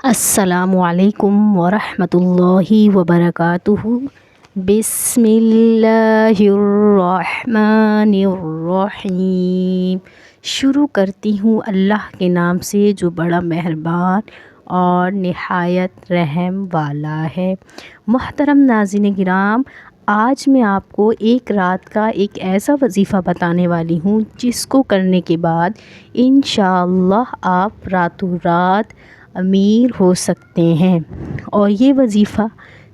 السلام علیکم ورحمۃ اللہ وبرکاتہ۔ بسم اللہ الرحمن الرحیم۔ شروع کرتی ہوں اللہ کے نام سے جو بڑا مہربان اور نہایت رحم والا ہے۔ محترم ناظرین کرام، آج میں آپ کو ایک رات کا ایک ایسا وظیفہ بتانے والی ہوں جس کو کرنے کے بعد انشاءاللہ آپ راتوں رات امیر ہو سکتے ہیں۔ اور یہ وظیفہ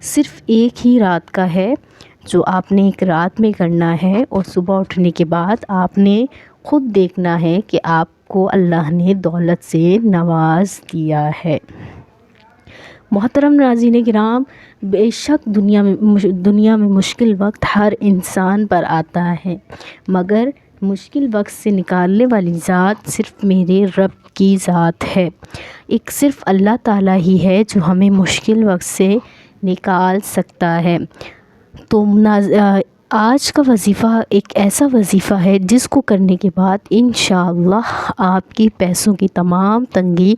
صرف ایک ہی رات کا ہے جو آپ نے ایک رات میں کرنا ہے، اور صبح اٹھنے کے بعد آپ نے خود دیکھنا ہے کہ آپ کو اللہ نے دولت سے نواز دیا ہے۔ محترم ناظرین کرام، بے شک دنیا میں مشکل وقت ہر انسان پر آتا ہے، مگر مشکل وقت سے نکالنے والی ذات صرف میرے رب کی ذات ہے۔ ایک صرف اللہ تعالیٰ ہی ہے جو ہمیں مشکل وقت سے نکال سکتا ہے۔ تو آج کا وظیفہ ایک ایسا وظیفہ ہے جس کو کرنے کے بعد انشاءاللہ آپ کی پیسوں کی تمام تنگی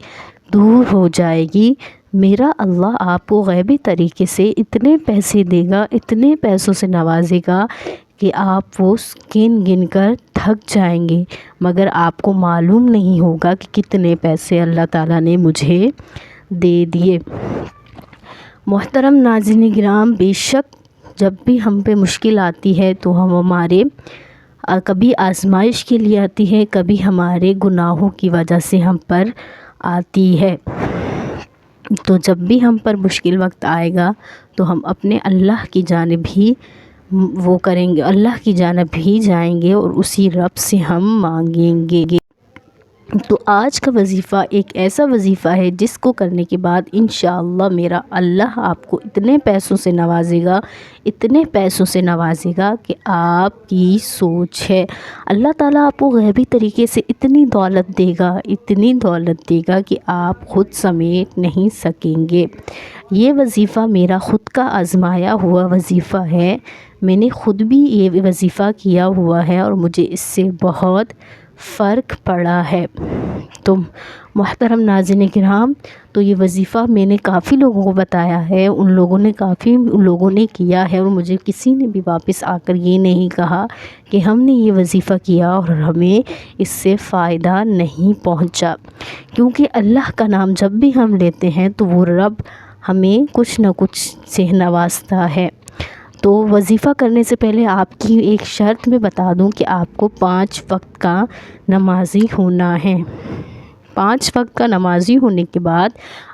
دور ہو جائے گی۔ میرا اللہ آپ کو غیبی طریقے سے اتنے پیسے دے گا، اتنے پیسوں سے نوازے گا کہ آپ وہ گن کر تھک جائیں گے، مگر آپ کو معلوم نہیں ہوگا کہ کتنے پیسے اللہ تعالیٰ نے مجھے دے دیے۔ محترم ناظرین کرام، بے شک جب بھی ہم پہ مشکل آتی ہے تو ہمارے کبھی آزمائش کے لیے آتی ہے، کبھی ہمارے گناہوں کی وجہ سے ہم پر آتی ہے۔ تو جب بھی ہم پر مشکل وقت آئے گا تو ہم اپنے اللہ کی جانب ہی وہ کریں گے، اللہ کی جانب ہی جائیں گے اور اسی رب سے ہم مانگیں گے۔ تو آج کا وظیفہ ایک ایسا وظیفہ ہے جس کو کرنے کے بعد انشاءاللہ میرا اللہ آپ کو اتنے پیسوں سے نوازے گا، اتنے پیسوں سے نوازے گا کہ آپ کی سوچ ہے۔ اللہ تعالیٰ آپ کو غیبی طریقے سے اتنی دولت دے گا، اتنی دولت دے گا کہ آپ خود سمیٹ نہیں سکیں گے۔ یہ وظیفہ میرا خود کا آزمایا ہوا وظیفہ ہے، میں نے خود بھی یہ وظیفہ کیا ہوا ہے اور مجھے اس سے بہت فرق پڑا ہے۔ تو محترم ناظرین کرام، تو یہ وظیفہ میں نے کافی لوگوں کو بتایا ہے، کافی لوگوں نے کیا ہے، اور مجھے کسی نے بھی واپس آ کر یہ نہیں کہا کہ ہم نے یہ وظیفہ کیا اور ہمیں اس سے فائدہ نہیں پہنچا، کیونکہ اللہ کا نام جب بھی ہم لیتے ہیں تو وہ رب ہمیں کچھ نہ کچھ سے نوازتا ہے۔ تو وظیفہ کرنے سے پہلے آپ کی ایک شرط میں بتا دوں کہ آپ کو 5 وقت کا نمازی ہونا ہے۔ 5 وقت کا نمازی ہونے کے بعد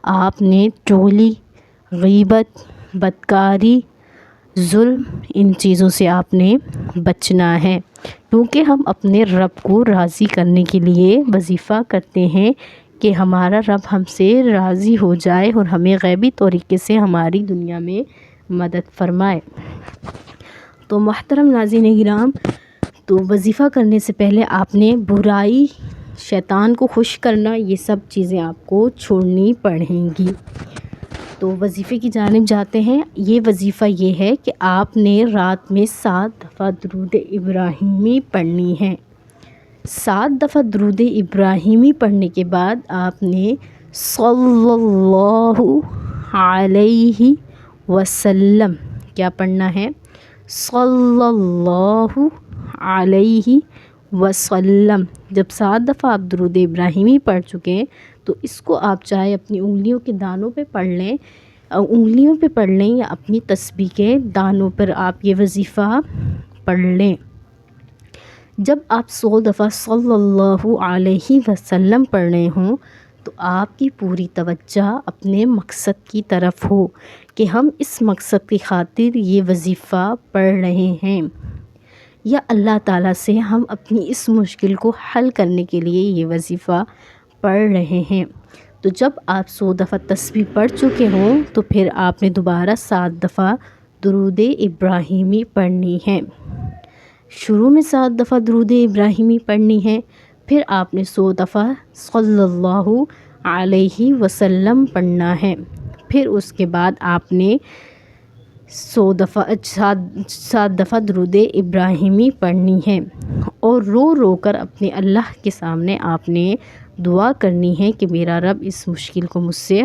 آپ نے چغلی، غیبت، بدکاری، ظلم، ان چیزوں سے آپ نے بچنا ہے، کیونکہ ہم اپنے رب کو راضی کرنے کے لیے وظیفہ کرتے ہیں کہ ہمارا رب ہم سے راضی ہو جائے اور ہمیں غیبی طریقے سے ہماری دنیا میں مدد فرمائے۔ تو محترم ناظرین کرام، تو وظیفہ کرنے سے پہلے آپ نے برائی، شیطان کو خوش کرنا، یہ سب چیزیں آپ کو چھوڑنی پڑیں گی۔ تو وظیفے کی جانب جاتے ہیں۔ یہ وظیفہ یہ ہے کہ آپ نے رات میں 7 دفعہ درود ابراہیمی پڑھنی ہے۔ 7 دفعہ درود ابراہیمی پڑھنے کے بعد آپ نے صلی اللہ علیہ وسلم کیا پڑھنا ہے؟ صلی اللہ علیہ وسلم۔ جب 7 دفعہ آپ درود ابراہیمی پڑھ چکے تو اس کو آپ چاہے اپنی انگلیوں کے دانوں پہ پڑھ لیں، یا اپنی تسبیح کے دانوں پر آپ یہ وظیفہ پڑھ لیں۔ جب آپ 100 دفعہ صلی اللہ علیہ وسلم پڑھ رہے ہوں تو آپ کی پوری توجہ اپنے مقصد کی طرف ہو کہ ہم اس مقصد کی خاطر یہ وظیفہ پڑھ رہے ہیں، یا اللہ تعالیٰ سے ہم اپنی اس مشکل کو حل کرنے کے لیے یہ وظیفہ پڑھ رہے ہیں۔ تو جب آپ 100 دفعہ تسبیح پڑھ چکے ہوں تو پھر آپ نے دوبارہ 7 دفعہ درود ابراہیمی پڑھنی ہے۔ شروع میں 7 دفعہ درود ابراہیمی پڑھنی ہے، پھر آپ نے 100 دفعہ صلی اللہ علیہ وسلم پڑھنا ہے، پھر اس کے بعد آپ نے 7 دفعہ درود ابراہیمی پڑھنی ہے، اور رو رو کر اپنے اللہ کے سامنے آپ نے دعا کرنی ہے کہ میرا رب اس مشکل کو مجھ سے